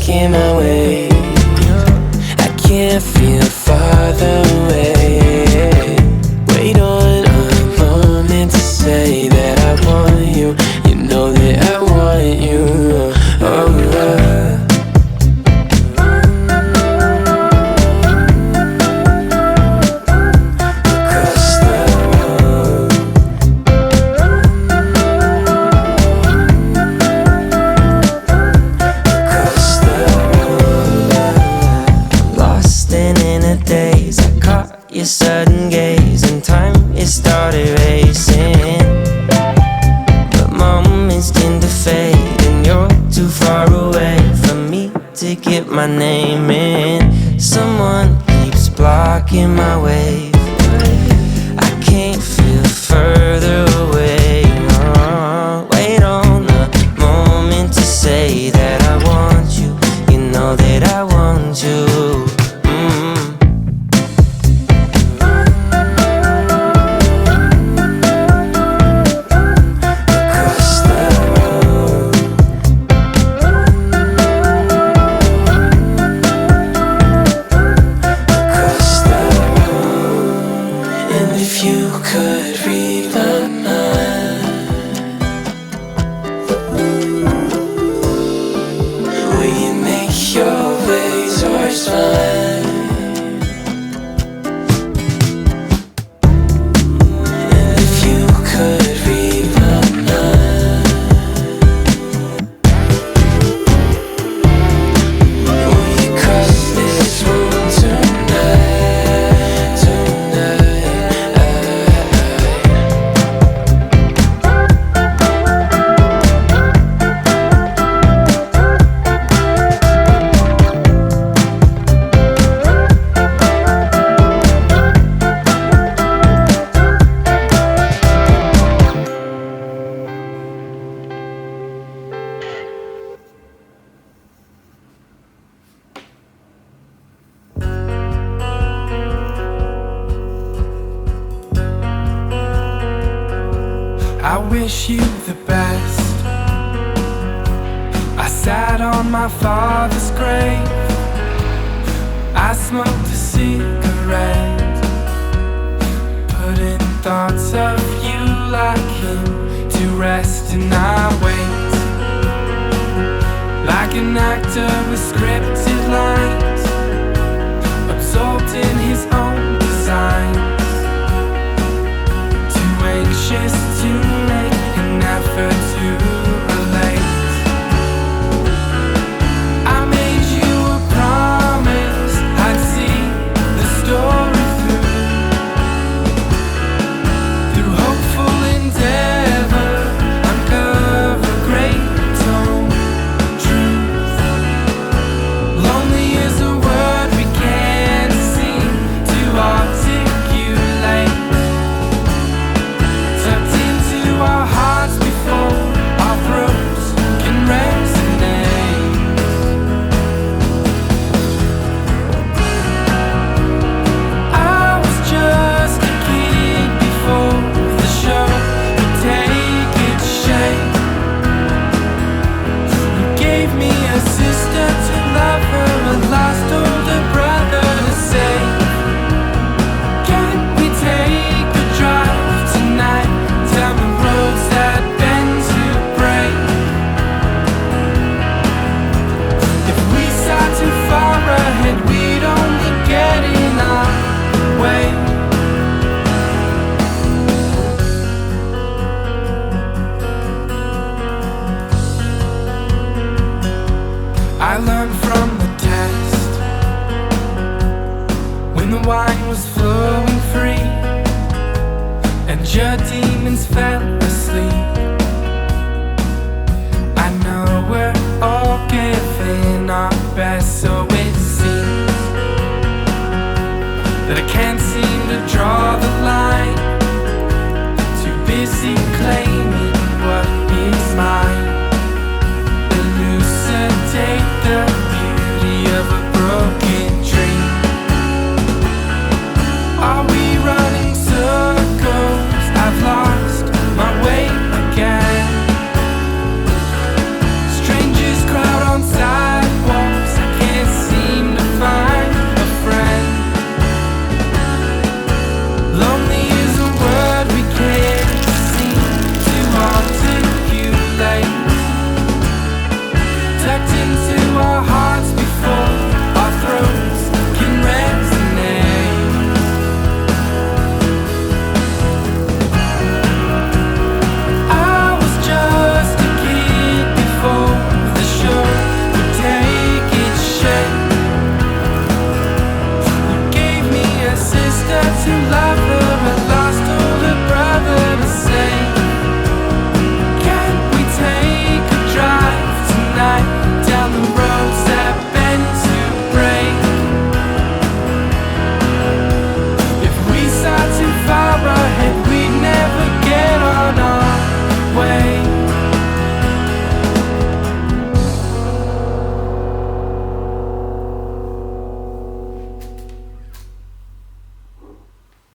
blocking my way. I can't feel farther away. Wait on a moment to say that I want you. You know that I want you. Your sudden gaze and time, it started racing. But moments tend to fade and you're too far away from me to get my name in. Someone keeps blocking my way. I can't feel further away. Wait on a moment to say that I want you. You know that I want you. I wish you the best. I sat on my father's grave. I smoked a cigarette, putting thoughts of you like him to rest, and I wait like an actor with scripted lines, absorbed in his own designs, too anxious to make an effort to relate. I made you a promise I'd see the story through hopeful endeavor, uncover great tone truth. Lonely is a word we can't seem to articulate, tucked into our hearts before our throats can resonate. I was just a kid before the show could take its shape. You gave me a sister to love her, a lost older brother to save. Can we take a drive tonight down the roads that bend to break? If we saw too far ahead, we'd only get in our way. I learned from the test when the wine was flowing free and your demons fell